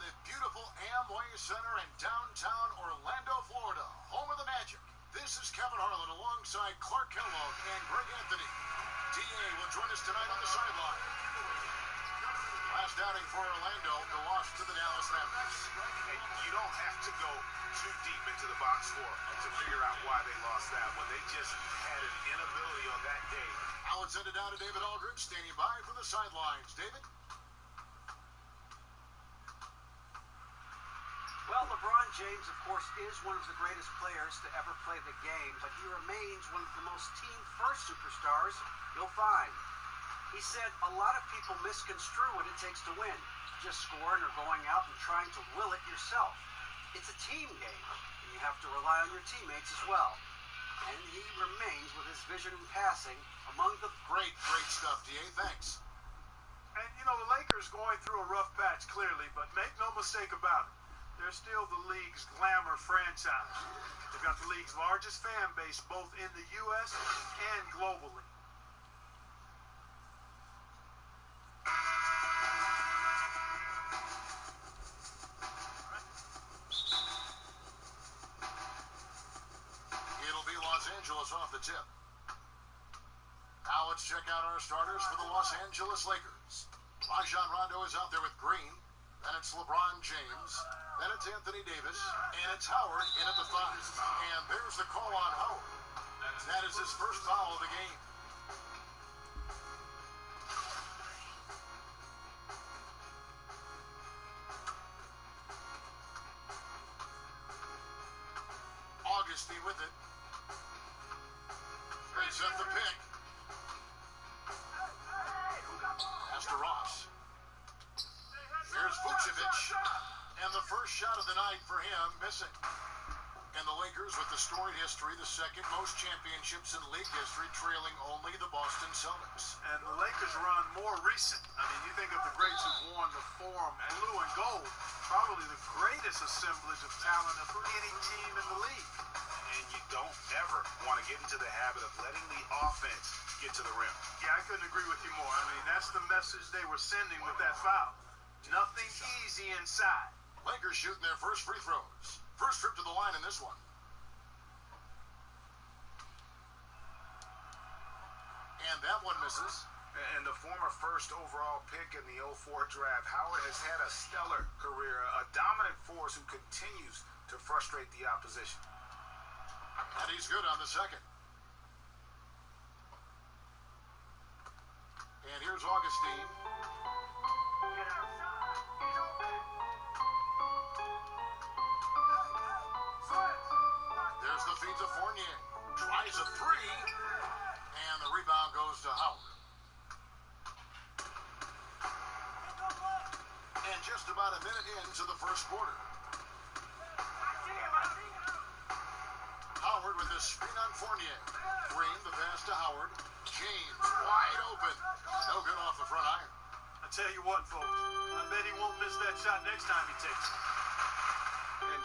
the beautiful Amway Center in downtown Orlando, Florida, home of the Magic. This is Kevin Harlan alongside Clark Kellogg and Greg Anthony. DA will join us tonight on the sideline. Last outing for Orlando, the loss to the Dallas Mavericks. And you don't have to go too deep into the box score to figure out why they lost that one. They just had an inability on that day. Now let's send it down to David Aldridge, standing by for the sidelines. David? Well, LeBron James, of course, is one of the greatest players to ever play the game, but he remains one of the most team-first superstars you'll find. He said a lot of people misconstrue what it takes to win, just scoring or going out and trying to will it yourself. It's a team game, and you have to rely on your teammates as well. And he remains with his vision and passing among the... Great stuff, D.A. Thanks. And, you know, the Lakers going through a rough patch, clearly, but make no mistake about it. They're still the league's glamour franchise. They've got the league's largest fan base both in the U.S. and globally. It'll be Los Angeles off the tip. Now let's check out our starters for the Los Angeles Lakers. Rajon Rondo is out there with Green. Then it's LeBron James. Then it's Anthony Davis. And it's Howard in at the 5. And there's the call on Howard. That is his first foul of the game. Augustine with it. They set the pick. Pass to Ross. Here's Vucevic, and the first shot of the night for him, missing. And the Lakers with the storied history, the second most championships in league history, trailing only the Boston Celtics. And the Lakers run more recent. I mean, you think of the greats who've worn the form, blue and gold, probably the greatest assemblage of talent of any team in the league. And you don't ever want to get into the habit of letting the offense get to the rim. Yeah, I couldn't agree with you more. I mean, that's the message they were sending with that foul. Nothing easy inside. Lakers shooting their first free throws. First trip to the line in this one. And that one misses. And the former first overall pick in the 04 draft, Howard has had a stellar career, a dominant force who continues to frustrate the opposition. And he's good on the second. And here's Augustine. There's the feed to Fournier. Tries a three. And the rebound goes to Howard. And just about a minute into the first quarter. Howard with his spin on Fournier. Green, the pass to Howard. James wide open. No good off the front iron. I tell you what, folks, I bet he won't miss that shot next time he takes it. And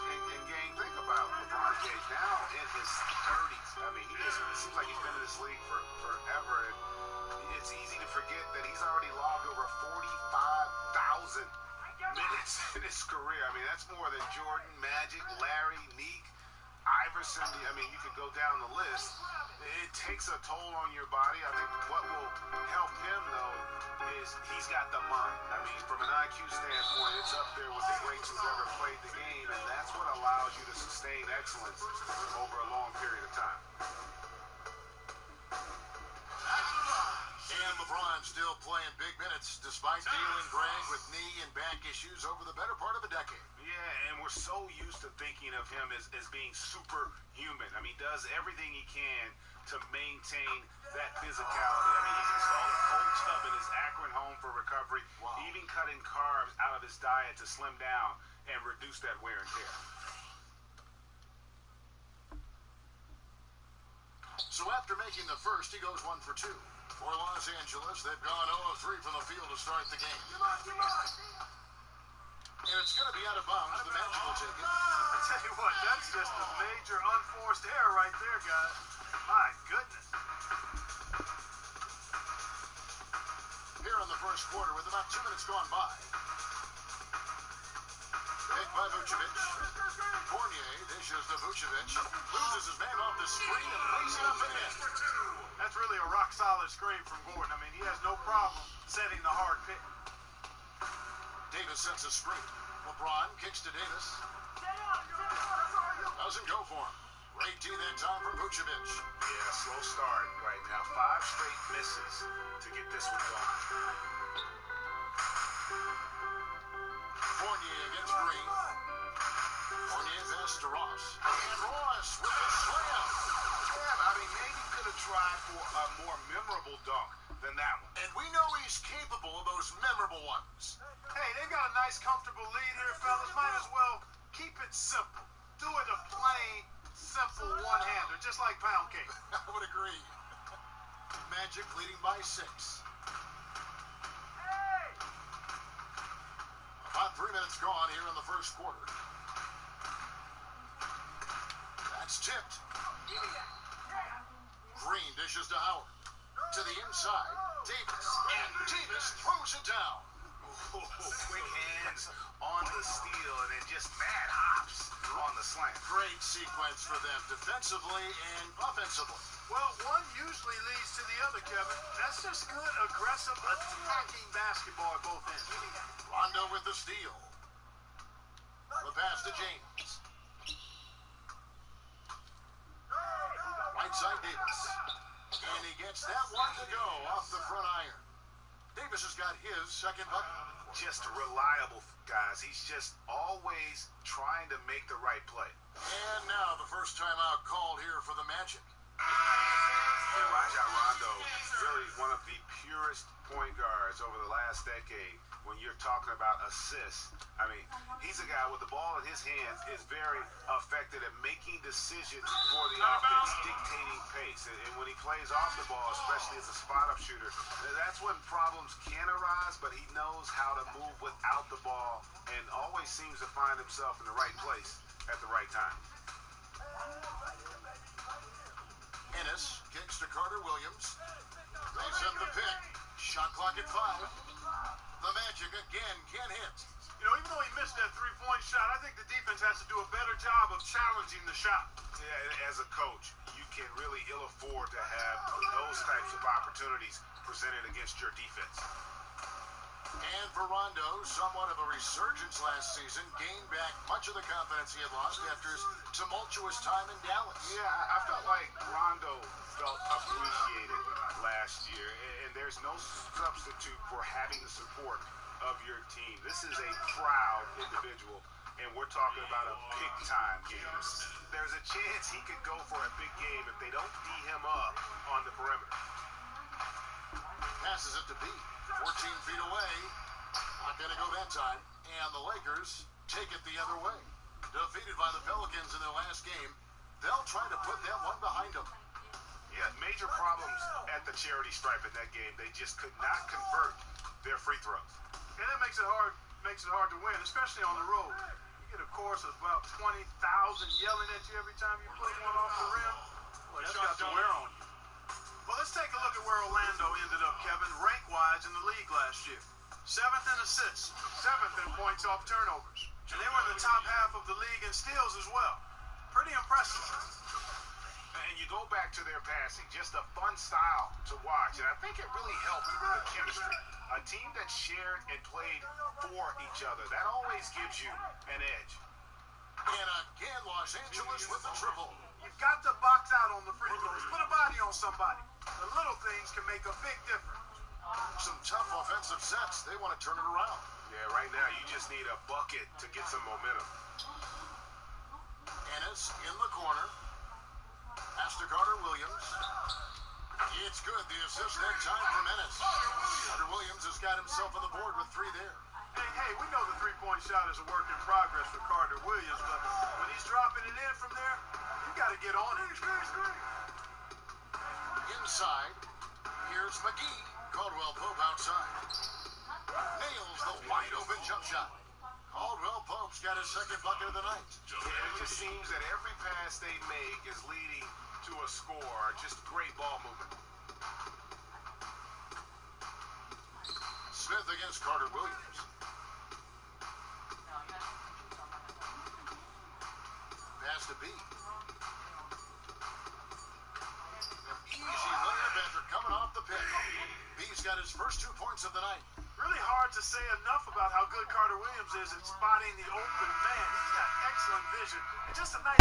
gang, think about LeBron James now in his 30s. I mean, it seems like he's been in this league for forever. And it's easy to forget that he's already logged over 45,000 minutes in his career. I mean, that's more than Jordan, Magic, Larry, Neek, Iverson. I mean, you could go down the list. It takes a toll on your body. I think what will help him, though, is he's got the mind. I mean, from an IQ standpoint, it's up there with the greats who's ever played the game, and that's what allows you to sustain excellence over a long period of time. And LeBron still playing big minutes despite dealing, Greg, with knee and back issues over the better part of a decade. Yeah, and we're so used to thinking of him as being superhuman. I mean, he does everything he can to maintain that physicality. I mean, he's installed a cold tub in his Akron home for recovery, even cutting carbs out of his diet to slim down and reduce that wear and tear. So after making the first, he goes 1 for 2. For Los Angeles, they've gone 0 of 3 from the field to start the game. And it's going to be out of bounds. The Magic will take it. I tell you what, that's just a major unforced error right there, guys. My goodness. Here in the first quarter, with about 2 minutes gone by. by Vucevic. Fournier dishes to Vucevic. Loses his man off the screen and lays it up and in. That's really a rock-solid screen from Gordon. I mean, he has no problem setting the hard pick. Davis sets a screen. LeBron kicks to Davis. Doesn't go for him. Great D that time from Vucevic. Yeah, slow start right now. 5 straight misses to get this one going. Fournier against Green. Fournier pass to Ross. And Ross with a slam. Yeah, I mean, maybe could have tried for a more memorable dunk than that one. And we know he's capable of those memorable ones. Hey, they've got a nice, comfortable lead here, fellas. Might as well keep it simple. Do it a plain, simple one-hander, just like pound cake. I would agree. Magic leading by 6. About 3 minutes gone here in the first quarter. That's tipped. Green dishes to Howard. To the inside. Davis. And Davis throws it down. Ooh, quick hands on the steal and then just mad hops on the slant. Great sequence for them defensively and offensively. Well, one usually leads to the other, Kevin. That's just good, aggressive, attacking basketball at both ends. Rondo with the steal. The pass to James. Right side Davis. And he gets that one to go off the front iron. Davis has got his second bucket. Just reliable, guys. He's just always trying to make the right play. And now the first timeout called here for the Magic. And Rajon Rondo, really one of the purest point guards over the last decade. When you're talking about assists, I mean, he's a guy with the ball in his hands is very effective at making decisions for the offense, dictating pace. And when he plays off the ball, especially as a spot-up shooter, that's when problems can arise, but he knows how to move without the ball and always seems to find himself in the right place at the right time. Ennis kicks to Carter Williams. They set the pick. Shot clock at 5. The Magic again can't hit. You know, even though he missed that three-point shot, I think the defense has to do a better job of challenging the shot. Yeah, as a coach, you can really ill afford to have those types of opportunities presented against your defense. And for Rondo, somewhat of a resurgence last season, gained back much of the confidence he had lost after his tumultuous time in Dallas. Yeah, I felt like Rondo felt appreciated last year, and there's no substitute for having the support of your team. This is a proud individual, and we're talking about a big-time game. There's a chance he could go for a big game if they don't D him up on the perimeter. Passes it to B. 14 feet away. Not going to go that time. And the Lakers take it the other way. Defeated by the Pelicans in their last game, they'll try to put that one behind them. Yeah, major problems at the charity stripe in that game. They just could not convert their free throws. And that makes it hard to win, especially on the road. You get a chorus of about 20,000 yelling at you every time you put one off the rim. Well, that's got to wear on you. Well, let's take a look at where Orlando ended up, Kevin, rank-wise in the league last year. 7th in assists, 7th in points off turnovers. And they were in the top half of the league in steals as well. Pretty impressive. And you go back to their passing, just a fun style to watch. And I think it really helped the chemistry. A team that shared and played for each other, that always gives you an edge. And again, Los Angeles with the triple. You've got to box out on the free throws. Put a body on somebody. The little things can make a big difference. Some tough offensive sets. They want to turn it around. Yeah, right now you just need a bucket to get some momentum. Ennis in the corner. Pass to Carter Williams. It's good. The assist that time from Ennis. Carter Williams has got himself on the board with 3 there. Hey, we know the three-point shot is a work in progress for Carter Williams, but when he's dropping it in from there, you got to get on it. Inside, here's McGee. Caldwell Pope outside. Nails the wide-open jump shot. Caldwell Pope's got his second bucket of the night. Yeah, it just seems that every pass they make is leading to a score. Just great ball movement. Smith against Carter Williams. to B. An easy layup after coming off the pick. B's got his first 2 points of the night. Really hard to say enough about how good Carter Williams is at spotting the open man. He's got excellent vision and just a nice...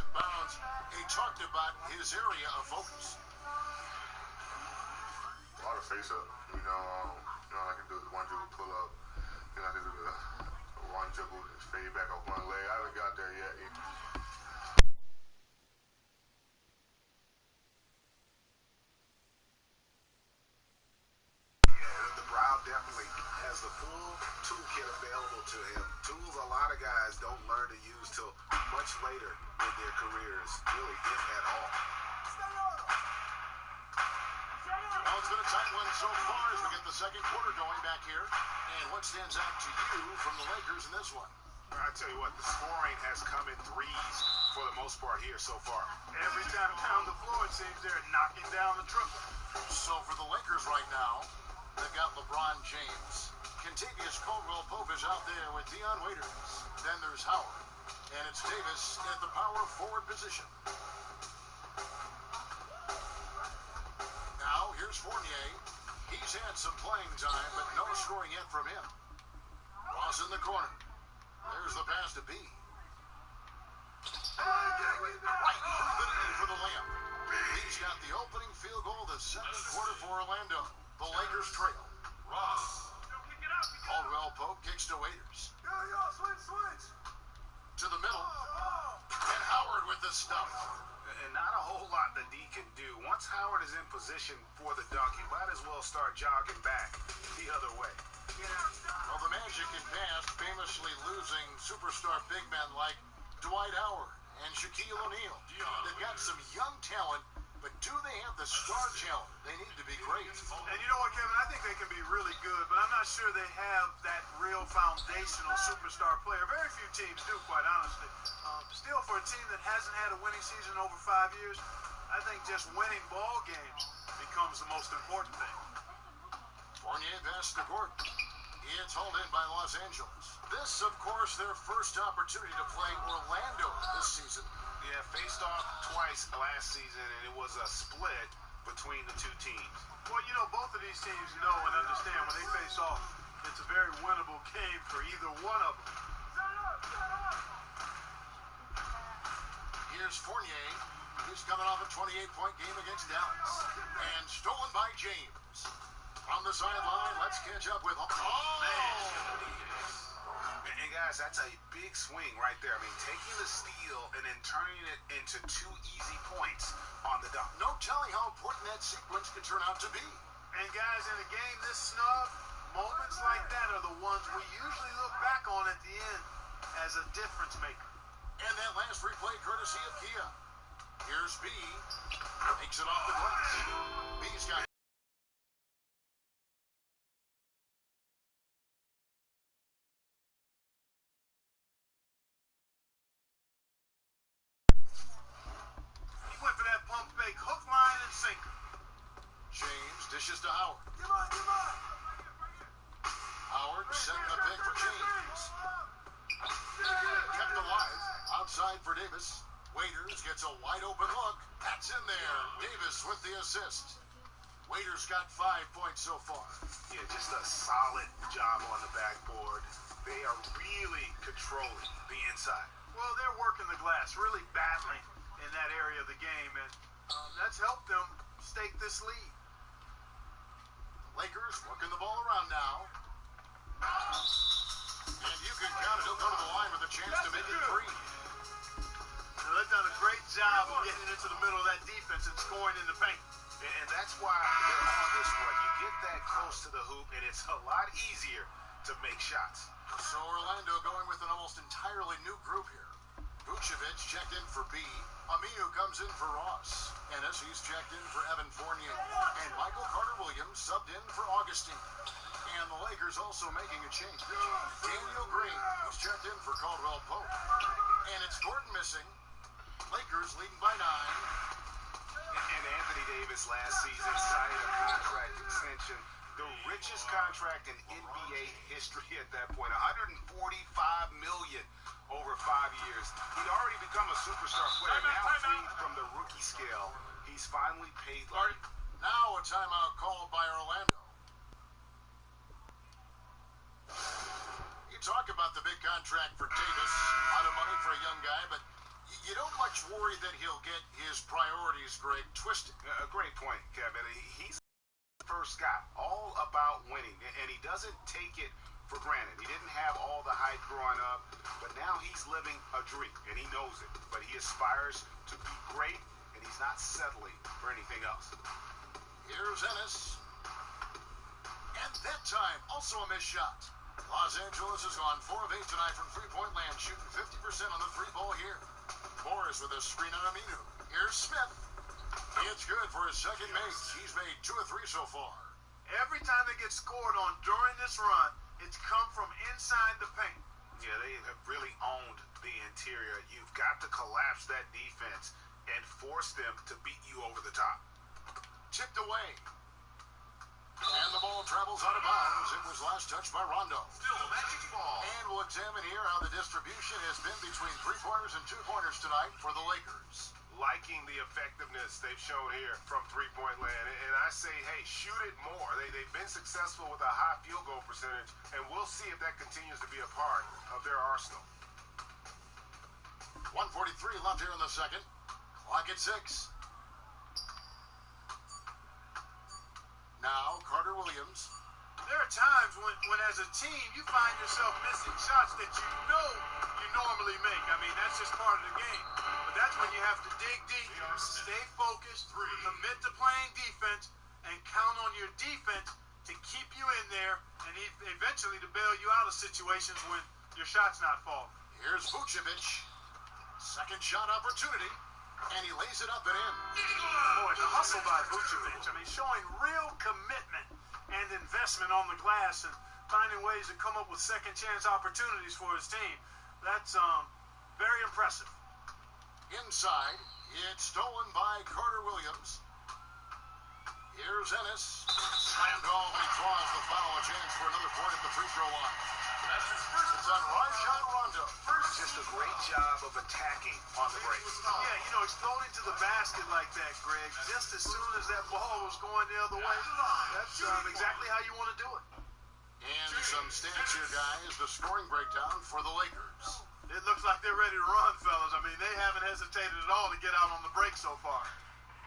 Bounds, he talked about his area of focus. A lot of face up, I can do the one dribble pull up, then I can do the one dribble, just fade back off one leg. I haven't got there yet. The Brown definitely has the full toolkit available to him. Tools a lot of guys don't learn to use till much later in their careers, really, if at all. Well, it's been a tight one so far as we get the second quarter going back here. And what stands out to you from the Lakers in this one? I tell you what, the scoring has come in threes for the most part here so far. Every time down the floor, it seems they're knocking down the triple. So for the Lakers right now, they've got LeBron James. Contavious Caldwell-Pope is out there with Dion Waiters. Then there's Howard. And it's Davis at the power forward position. Now, here's Fournier. He's had some playing time, but no scoring yet from him. Ross in the corner. There's the pass to B. Right through the knee for the layup. He's got the opening field goal of the second quarter for Orlando. The Lakers trail. Ross. Caldwell-Pope kicks to Waiters. Switch. To the middle. And Howard with the stuff. And not a whole lot that D can do. Once Howard is in position for the dunk, he might as well start jogging back the other way. Well, the Magic in past famously losing superstar big men like Dwight Howard and Shaquille O'Neal. They've got some young talent, but do they have the star talent? They need to be great. And you know what, Kevin? I think they can be really good, but I'm not sure they have that real foundational superstar player. Very few teams do, quite honestly. Still, for a team that hasn't had a winning season in over 5 years, I think just winning ball games becomes the most important thing. Fournier pass to Gordon. It's hauled in by Los Angeles. This, of course, their first opportunity to play Orlando this season. Yeah, faced off twice last season, and it was a split between the two teams. Well, both of these teams know and understand when they face off, it's a very winnable game for either one of them. Here's Fournier. He's coming off a 28-point game against Dallas. And stolen by James. On the sideline, let's catch up with... And guys, that's a big swing right there. I mean, taking the steal and then turning it into 2 easy points on the dunk. No telling how important that sequence could turn out to be. And guys, in a game this snug, moments like that are the ones we usually look back on at the end as a difference maker. And that last replay courtesy of Kia. Here's B. Takes it off the glass. B's got... He went for that pump fake, hook, line, and sinker. James dishes to Howard. Come on. Howard setting the pick for James. Kept alive. Outside for Davis. Waiters gets a wide open look. That's in there. Davis with the assist. Waiters got 5 points so far. Yeah, just a solid job on the backboard. They are really controlling the inside. Well, they're working the glass, really battling in that area of the game, and that's helped them stake this lead. Lakers working the ball around now. And you can count it. He'll go to the line with a chance to make it 3. Now, they've done a great job of getting into the middle of that defense and scoring in the paint. And that's why they're on this run. You get that close to the hoop, and it's a lot easier to make shots. So Orlando going with an almost entirely new group here. Vucevic checked in for B. Aminu comes in for Ross. Ennis, he's checked in for Evan Fournier. And Michael Carter-Williams subbed in for Augustine. And the Lakers also making a change. Daniel Green, who's checked in for Caldwell Pope. And it's Gordon missing. Lakers leading by 9. And Anthony Davis last season signed a contract extension, the richest contract in NBA history at that point, $145 million over 5 years. He'd already become a superstar player. Now freed from the rookie scale, he's finally paid like. Now a timeout called by Orlando. You talk about the big contract for Davis, a lot of money for a young guy, but you don't much worry that he'll get his priorities, Greg, twisted. A great point, Kevin. He's the first guy, all about winning, and he doesn't take it for granted. He didn't have all the hype growing up, but now he's living a dream, and he knows it. But he aspires to be great, and he's not settling for anything else. Here's Ennis. And that time, also a missed shot. Los Angeles has gone 4 of 8 tonight from three-point land, shooting 50% on the three ball here. Morris with a screen on Aminu. Here's Smith. It's good for his second make. He's made 2 of 3 so far. Every time they get scored on during this run, it's come from inside the paint. Yeah, they have really owned the interior. You've got to collapse that defense and force them to beat you over the top. Tipped away. And the ball travels out of bounds. It was last touched by Rondo. Still a magic ball. And we'll examine here how the distribution has been between three-pointers and two-pointers tonight for the Lakers. Liking the effectiveness they've shown here from three-point land. And I say, hey, shoot it more. They've been successful with a high field goal percentage, and we'll see if that continues to be a part of their arsenal. 1:43 left here in the second. Clock at 6. Now, Carter-Williams. There are times when as a team, you find yourself missing shots that you know you normally make. I mean, that's just part of the game. But that's when you have to dig deep, stay focused, commit to playing defense, and count on your defense to keep you in there and eventually to bail you out of situations when your shot's not falling. Here's Vucevic. Second shot opportunity. And he lays it up and in. Boy, the hustle by Vucevic. I mean, showing real commitment and investment on the glass and finding ways to come up with second chance opportunities for his team. That's very impressive. Inside, it's stolen by Carter-Williams. Here's Ennis. Slammed home, and he draws the foul. A chance for another point at the free throw line. That's his first. It's on Rajon Rondo. Just a great job of attacking on the break. Yeah, exploding to the basket like that, Greg, just as soon as that ball was going the other way, that's exactly how you want to do it. And some stats here, guys. The scoring breakdown for the Lakers. It looks like they're ready to run, fellas. I mean, they haven't hesitated at all to get out on the break so far.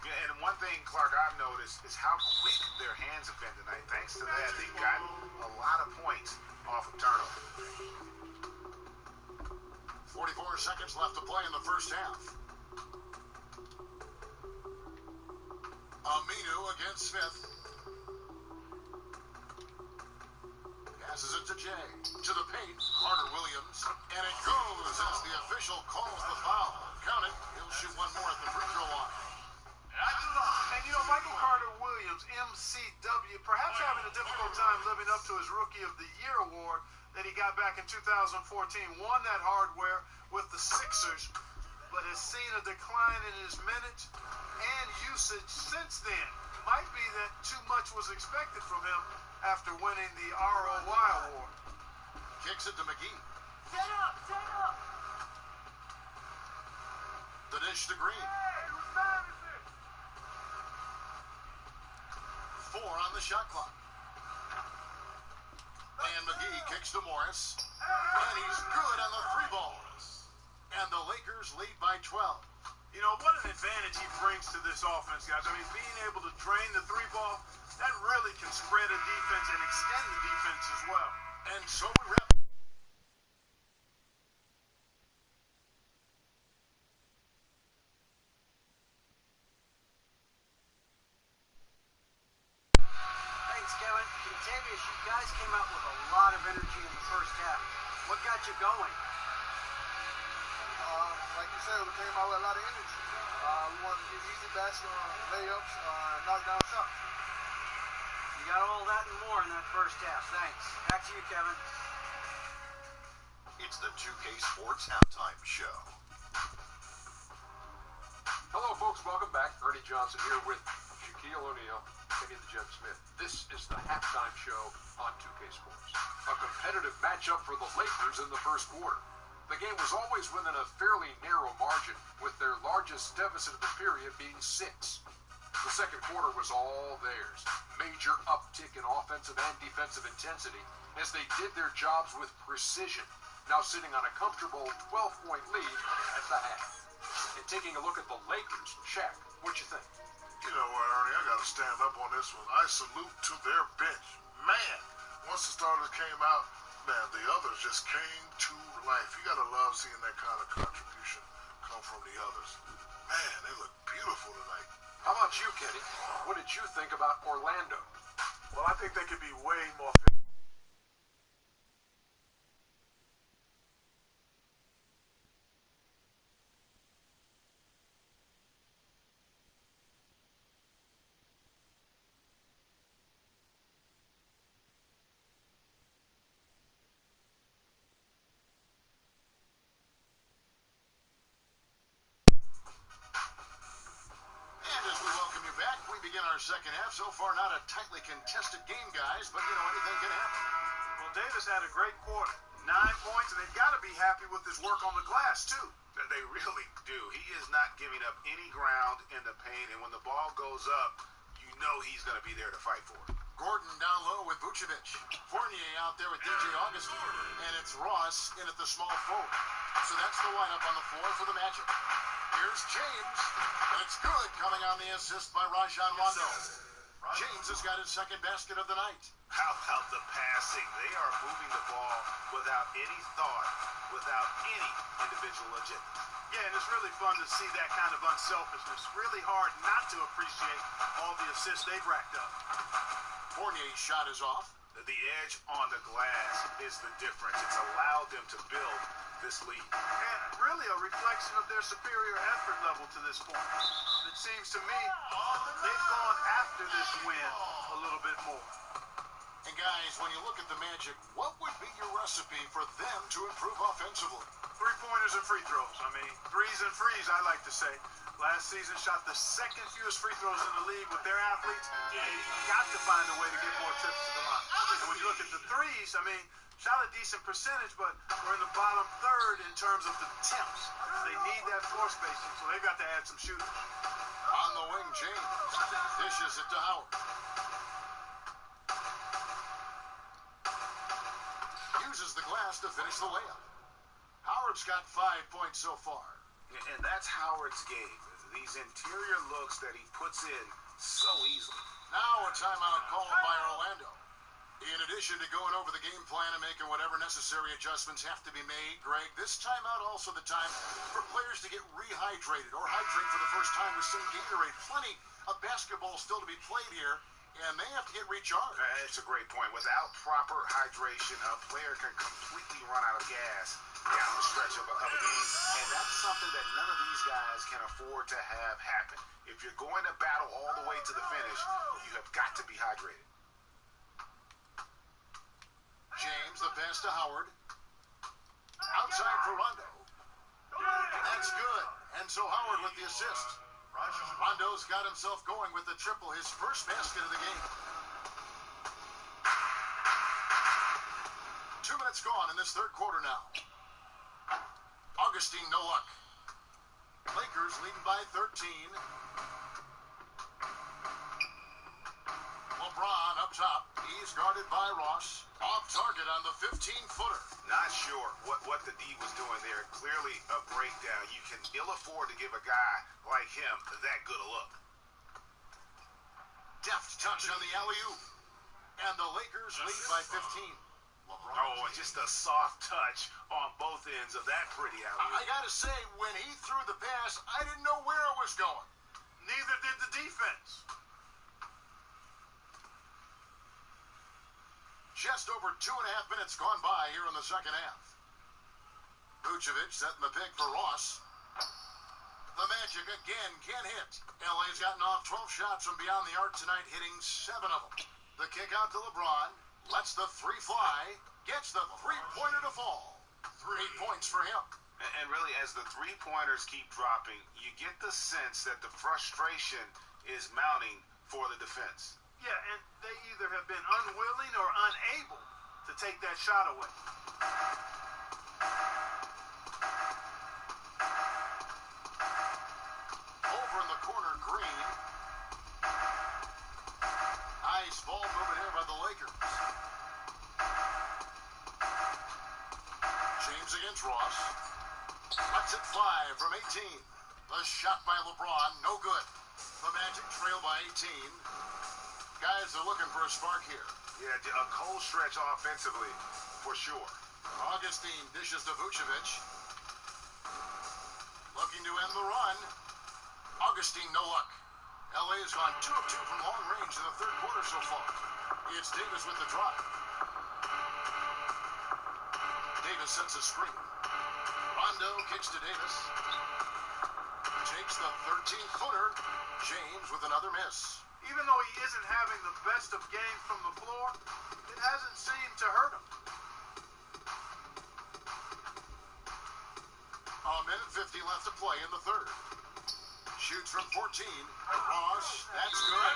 Yeah, and one thing, Clark, I've noticed is how quick their hands have been tonight. Thanks to that, they've gotten a lot of points off of turnover. 44 seconds left to play in the first half. Aminu against Smith. Passes it to Jay. To the paint, Carter-Williams. And it goes as the official calls the foul. Count it. He'll shoot one more at the free throw line. And Michael Carter-Williams, MCW, perhaps having a difficult time living up to his Rookie of the Year award that he got back in 2014, won that hardware with the Sixers, but has seen a decline in his minutes and usage since then. Might be that too much was expected from him after winning the ROI award. Kicks it to McGee. Set up! The dish to Green. Hey, whose time is it? 4 on the shot clock. And McGee kicks to Morris. And he's good on the 3 ball. And the Lakers lead by 12. What an advantage he brings to this offense, guys. I mean, being able to drain the 3 ball, that really can spread a defense and extend the defense as well. And so we wrap. You guys came out with a lot of energy in the first half. What got you going? Like you said, we came out with a lot of energy. We wanted to get easy baskets, layups, knock down shots. You got all that and more in that first half. Thanks. Back to you, Kevin. It's the 2K Sports Halftime Show. Hello, folks. Welcome back. Ernie Johnson here with Shaquille O'Neal, Kenny the Jet Smith. This is the halftime show on 2K Sports. A competitive matchup for the Lakers in the first quarter. The game was always within a fairly narrow margin, with their largest deficit of the period being 6. The second quarter was all theirs. Major uptick in offensive and defensive intensity as they did their jobs with precision, now sitting on a comfortable 12-point lead at the half. And taking a look at the Lakers, Shaq, what you think? You know what, Ernie, I got to stand up on this one. I salute to their bench. Man, once the starters came out, man, the others just came to life. You got to love seeing that kind of contribution come from the others. Man, they look beautiful tonight. How about you, Kenny? What did you think about Orlando? Well, I think they could be way more. And as we welcome you back, we begin our second half. So far, not a tightly contested game, guys, but you know, anything can happen. Well, Davis had a great quarter. 9 points, and they've got to be happy with his work on the glass, too. They really do. He is not giving up any ground in the paint, and when the ball goes up, you know he's going to be there to fight for it. Gordon down low with Vucevic. Fournier out there with DJ Augustin. And it's Ross in at the small forward. So that's the lineup on the floor for the Magic. Here's James. And it's good, coming on the assist by Rajon Rondo. James has got his second basket of the night. How about the passing? They are moving the ball without any thought, without any individual agenda. Yeah, and it's really fun to see that kind of unselfishness. Really hard not to appreciate all the assists they've racked up. Fournier's shot is off. The edge on the glass is the difference. It's allowed them to build this lead. And really a reflection of their superior effort level to this point. It seems to me they've gone after this win a little bit more. And guys, when you look at the Magic, what would be your recipe for them to improve offensively? 3-pointers and free throws. I mean, threes and frees, I like to say. Last season shot the second fewest free throws in the league with their athletes. They've got to find a way to get more trips to the line. And when you look at the threes, I mean, shot a decent percentage, but we're in the bottom third in terms of the attempts. They need that floor spacing, so they've got to add some shooting. On the wing, James dishes it to Howard. Uses the glass to finish the layup. Howard's got 5 points so far. And that's Howard's game. These interior looks that he puts in so easily. Now a timeout called by Orlando. In addition to going over the game plan and making whatever necessary adjustments have to be made, Greg, this timeout also the time for players to get rehydrated or hydrate for the first time with some Gatorade. Plenty of basketball still to be played here, and they have to get recharged. It's a great point. Without proper hydration, a player can completely run out of gas down the stretch of a game. And that's something that none of these guys can afford to have happen. If you're going to battle all the way to the finish, you have got to be hydrated. James, the pass to Howard. Outside for Rondo. That's good. And so Howard with the assist. Rondo's got himself going with the triple, his first basket of the game. 2 minutes gone in this third quarter now. Augustine, no luck. Lakers leading by 13. LeBron up top. He's guarded by Ross. Off target on the 15-footer. Not sure what the D was doing there. Clearly a breakdown. You can ill afford to give a guy like him that good a look. Deft touch on the alley-oop. And the Lakers lead by 15. Oh, and just a soft touch on both ends of that pretty alley-oop. I gotta say, when he threw the pass, I didn't know where it was going. Neither did the defense. Just over 2.5 minutes gone by here in the second half. Vucevic setting the pick for Ross. The Magic again can't hit. LA's gotten off 12 shots from beyond the arc tonight, hitting 7 of them. The kick out to LeBron. Lets the three fly. Gets the three-pointer to fall. 3 points for him. And really, as the three-pointers keep dropping, you get the sense that the frustration is mounting for the defense. Yeah, and they either have been unwilling or unable to take that shot away. Over in the corner, Green. Nice ball movement here by the Lakers. James against Ross. Lets it fly from 18. The shot by LeBron, no good. The Magic trail by 18. Guys are looking for a spark here. Yeah, a cold stretch offensively, for sure. Augustine dishes to Vucevic. Looking to end the run. Augustine, no luck. LA has gone 2 of 2 from long range in the third quarter so far. It's Davis with the drive. Davis sets a screen. Rondo kicks to Davis. Takes the 13-footer. James with another miss. Even though he isn't having the best of games from the floor, it hasn't seemed to hurt him. A minute 50 left to play in the third. Shoots from 14. Ross, that's good.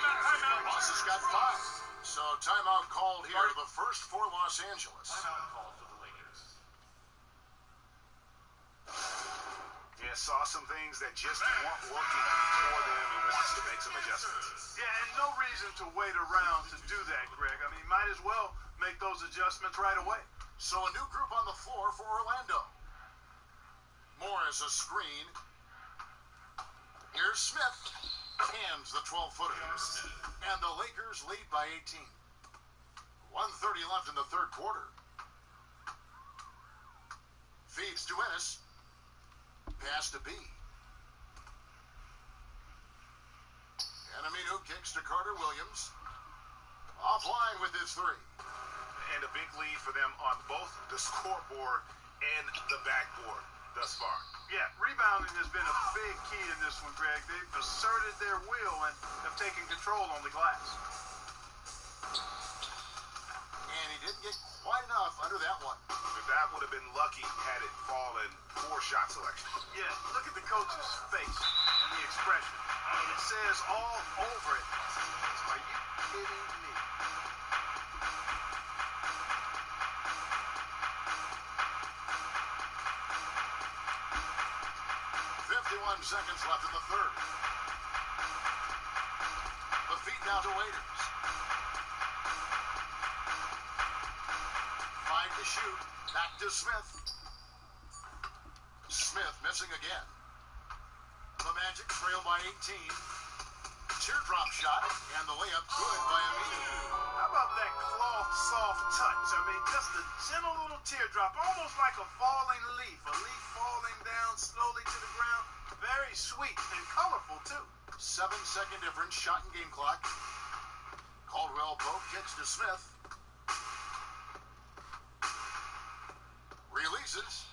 Ross has got 5. So timeout called here. The first for Los Angeles. Timeout called for the Lakers. Yeah, saw some things that just weren't working for them and wants to make some adjustments. Yeah, and no reason to wait around to do that, Greg. I mean, might as well make those adjustments right away. So a new group on the floor for Orlando. Morris a screen. Here's Smith. Cams the 12-footer. And the Lakers lead by 18. 1:30 left in the third quarter. Feeds to Ennis. Pass to B. Aminu kicks to Carter Williams. Offline with his 3. And a big lead for them on both the scoreboard and the backboard thus far. Yeah, rebounding has been a big key in this one, Greg. They've asserted their will and have taken control on the glass. And he didn't get quite enough under that one. But that would have been lucky had it fallen. Poor shot selection. Yeah, look at the coach's face and the expression. I mean, it says all over it. Are you kidding me? 51 seconds left in the third. The feed now to Waiters. 5 to shoot. Back to Smith. Smith missing again. The Magic trail by 18. Teardrop shot, and the layup good by Aminu. How about that cloth soft touch? I mean, just a gentle little teardrop, almost like a falling leaf. A leaf falling down slowly to the ground. Very sweet and colorful, too. 7-second difference, shot and game clock. Caldwell Pope kicks to Smith. Releases.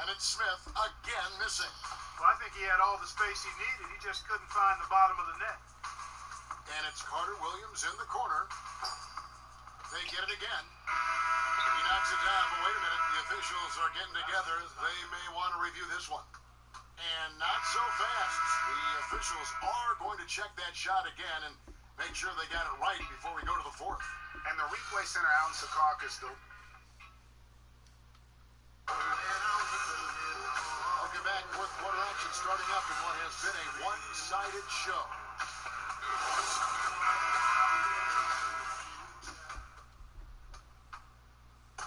And it's Smith again missing. Well, I think he had all the space he needed. He just couldn't find the bottom of the net. And it's Carter Williams in the corner. They get it again. He knocks it down, but wait a minute. The officials are getting together. They may want to review this one. And not so fast. The officials are going to check that shot again and make sure they got it right before we go to the fourth. And the replay center out in Secaucus, though. Welcome back. Fourth quarter action starting up in what has been a one-sided show.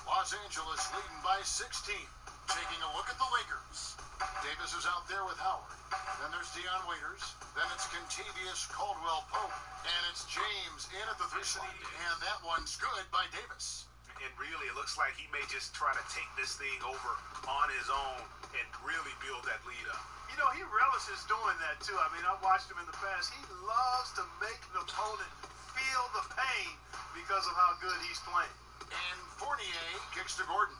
Los Angeles leading by 16. Taking a look at the Lakers. Davis is out there with Howard. Then there's Dion Waiters. Then it's Contavious Caldwell Pope. And it's James in at the 3 slot. And that one's good by Davis. And really, it looks like he may just try to take this thing over on his own and really build that lead up. You know, he relishes doing that, too. I mean, I've watched him in the past. He loves to make an opponent feel the pain because of how good he's playing. And Fournier kicks to Gordon.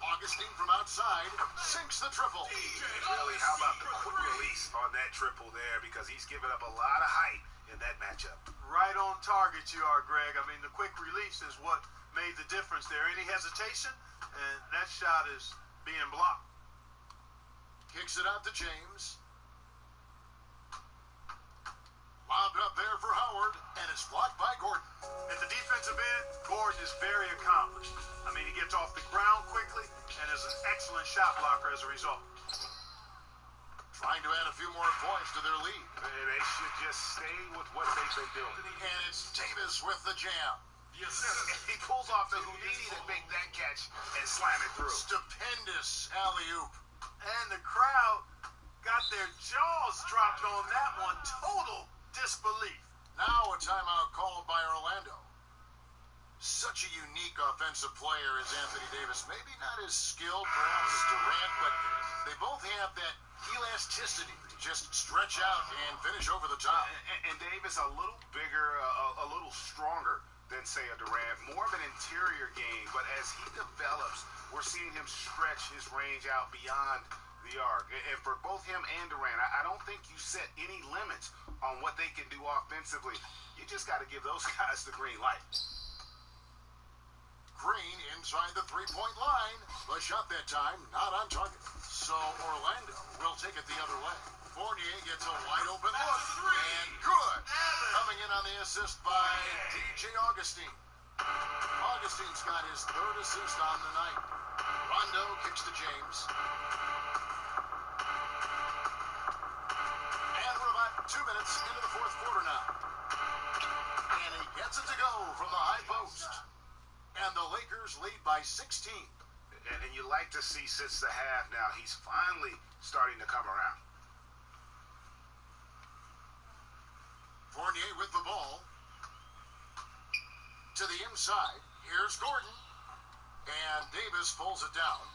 Augustine from outside sinks the triple. Really, how about the quick release on that triple there? Because he's given up a lot of height in that matchup. Right on target you are, Greg. I mean, the quick release is what made the difference there. Any hesitation, and that shot is being blocked. Kicks it out to James. Lobbed up there for Howard, and it's blocked by Gordon. At the defensive end, Gordon is very accomplished. I mean, he gets off the ground quickly and is an excellent shot blocker as a result. Trying to add a few more points to their lead. And they should just stay with what they've been doing. And it's Davis with the jam. Yes, sir. He pulls off the Houdini to make that catch and slam it through. Stupendous alley-oop. And the crowd got their jaws dropped on that one. Total disbelief. Now a timeout called by Orlando. Such a unique offensive player is Anthony Davis. Maybe not as skilled perhaps as Durant, but they both have that elasticity to just stretch out and finish over the top. And Davis a little bigger, a little stronger than, say, a Durant. More of an interior game, but as he develops, we're seeing him stretch his range out beyond the arc. And for both him and Durant, I don't think you set any limits on what they can do offensively. You just got to give those guys the green light. Green inside the three-point line. The shot that time not on target. So Orlando will take it the other way. Fournier gets a wide-open look, and good. Coming in on the assist by DJ Augustine. Augustine's got his third assist on the night. Rondo kicks to James. And we're about 2 minutes into the fourth quarter now. And he gets it to go from the high post. And the Lakers lead by 16. And you like to see since the half now, he's finally starting to come around. Fournier with the ball. To the inside. Here's Gordon. And Davis pulls it down.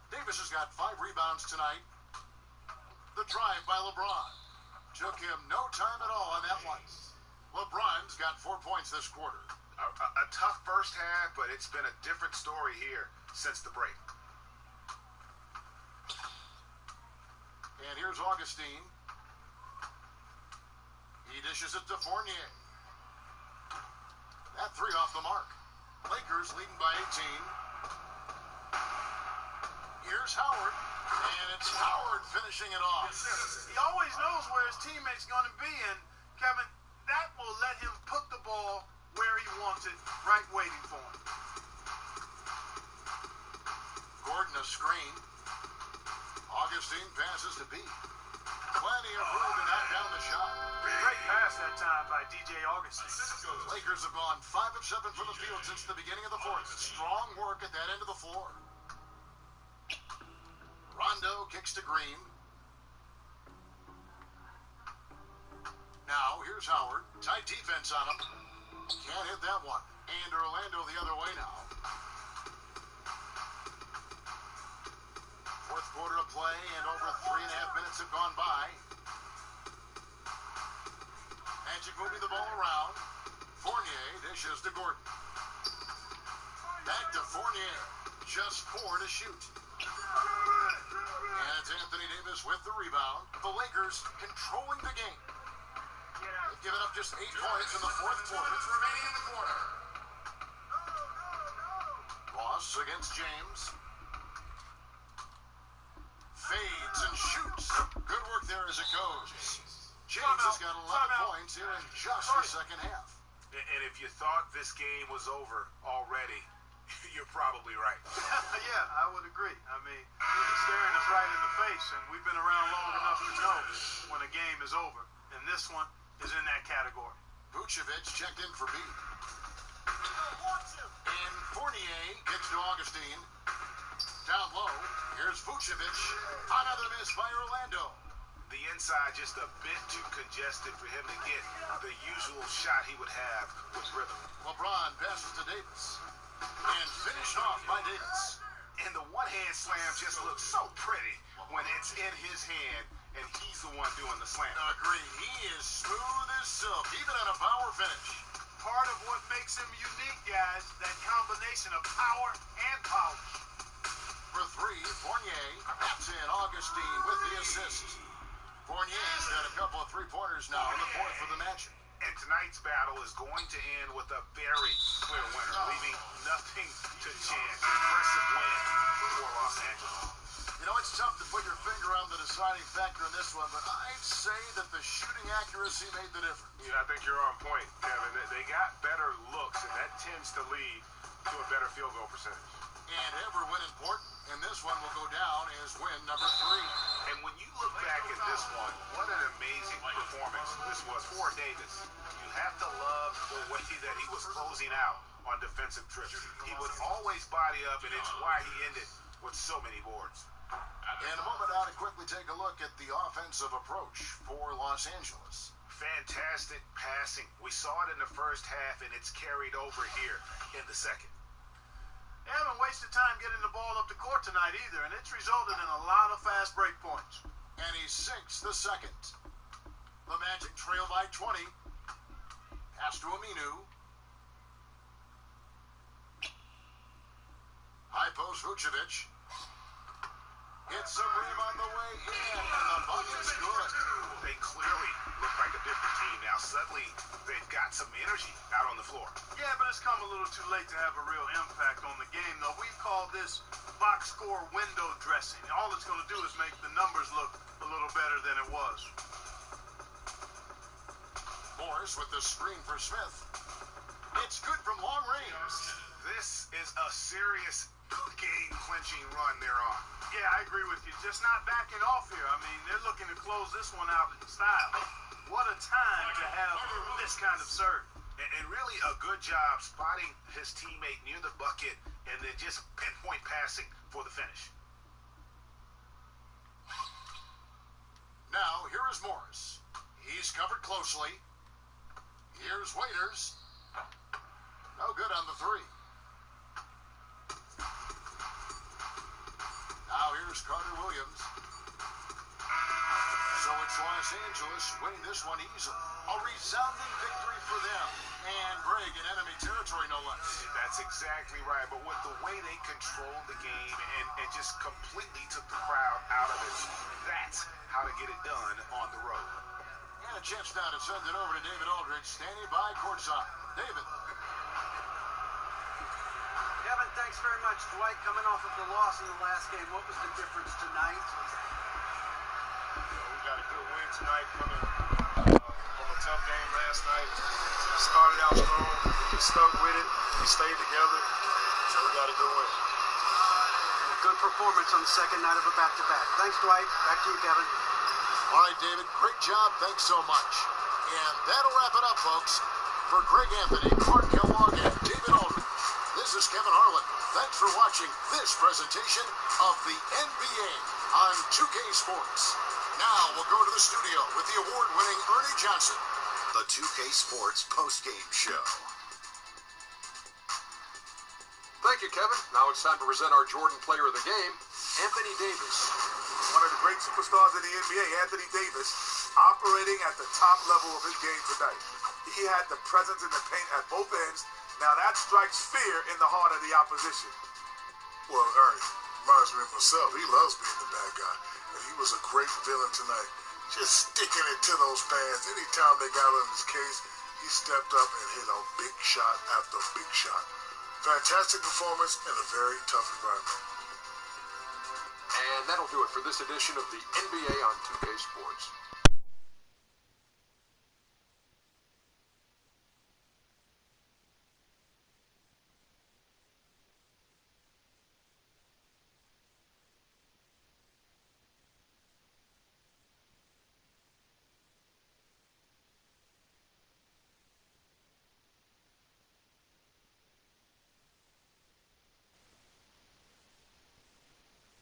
Davis has got 5 rebounds tonight. The drive by LeBron. Took him no time at all on that one. LeBron's got 4 points this quarter. A tough first half, but it's been a different story here since the break. And here's Augustine. He dishes it to Fournier. That 3 off the mark. Lakers leading by 18. Here's Howard. And it's Howard finishing it off. He always knows where his teammate's going to be, and Kevin, that will let him put the ball where he wants it, right waiting for him. Gordon a screen. Augustine passes to B. Plenty of room to knock down the shot. Great pass that time by DJ Augustine. Lakers have gone 5 of 7 from the field since the beginning of the fourth. Strong work at that end of the floor. Rondo kicks to Green. Now here's Howard. Tight defense on him. Can't hit that one. And Orlando the other way now. Fourth quarter of play, and over 3.5 minutes have gone by. Magic moving the ball around. Fournier dishes to Gordon. Back to Fournier. Just 4 to shoot. And it's Anthony Davis with the rebound. The Lakers controlling the game. They've given up just 8 points in the fourth quarter. Minutes remaining in the quarter. Ross against James. Fades and shoots. Good work there as it goes. James has got 11 points here in just the second half. And if you thought this game was over already, you're probably right. Yeah, I would agree. I mean, he's staring us right in the face, and we've been around long enough to know when a game is over. And this one is in that category. Vucevic checked in for B. And Fournier gets to Augustine. Down low, here's Vucevic. Another miss by Orlando. The inside just a bit too congested for him to get the usual shot he would have with rhythm. LeBron passes to Davis. And finished off by Davis. And the one-hand slam just looks so pretty when it's in his hand and he's the one doing the slam. Agreed. He is smooth as silk, even on a power finish. Part of what makes him unique, guys. That combination of power and polish. For three, Fournier taps in Augustine with the assist. Fournier's got a couple of three-pointers now in the fourth for the Magic. And tonight's battle is going to end with a very clear winner, leaving nothing to chance. Impressive win for Los Angeles. You know, it's tough to put your finger on the deciding factor in this one, but I'd say that the shooting accuracy made the difference. Yeah, I think you're on point, Kevin. They got better looks, and that tends to lead to a better field goal percentage. And every win important, and this one will go down as win number 3. And when you look back at this one, what an amazing performance this was for Davis. You have to love the way that he was closing out on defensive trips. He would always body up, and it's why he ended with so many boards. In a moment now to quickly take a look at the offensive approach for Los Angeles. Fantastic passing. We saw it in the first half, and it's carried over here in the second. They haven't wasted time getting the ball up the court tonight either, and it's resulted in a lot of fast break points. And he sinks the second. The Magic trail by 20. Pass to Aminu. High post Vucevic. Hits some rim on the way in, and the bucket's good. They clearly look like a different team now. Suddenly, they've got some energy out on the floor. Yeah, but it's come a little too late to have a real impact on the game, though. We call this box score window dressing. All it's going to do is make the numbers look a little better than it was. Morris with the screen for Smith. It's good from long range. This is a serious game-clinching run they're on. Yeah, I agree with you. Just not backing off here. I mean, they're looking to close this one out in style. What a time to have this kind of serve. And really a good job spotting his teammate near the bucket and then just pinpoint passing for the finish. Now, here is Morris. He's covered closely. Here's Waiters. No good on the three. Now here's Carter Williams. So it's Los Angeles winning this one easily. A resounding victory for them. And break in enemy territory, no less. That's exactly right. But with the way they controlled the game and just completely took the crowd out of it, that's how to get it done on the road. And a chance now to send it over to David Aldridge, standing by courtside. David. Kevin, thanks very much. Dwight, coming off of the loss in the last game, what was the difference tonight? We got a good win tonight coming from a tough game last night. Started out strong, we stuck with it, we stayed together, so we got a good win. A good performance on the second night of a back-to-back. Thanks, Dwight. Back to you, Kevin. All right, David, great job. Thanks so much. And that'll wrap it up, folks. For Greg Anthony, Clark Kellogg, and David Aldridge, this is Kevin Harlan. Thanks for watching this presentation of the NBA on 2K Sports. Now we'll go to the studio with the award-winning Ernie Johnson. The 2K Sports postgame show. Thank you, Kevin. Now it's time to present our Jordan Player of the Game, Anthony Davis. One of the great superstars in the NBA, Anthony Davis, operating at the top level of his game tonight. He had the presence in the paint at both ends. Now that strikes fear in the heart of the opposition. Well, Ernie, reminds me of himself. He loves being the bad guy. And he was a great villain tonight. Just sticking it to those fans. Anytime they got in his case, he stepped up and hit a big shot after big shot. Fantastic performance in a very tough environment. And that'll do it for this edition of the NBA on 2K Sports.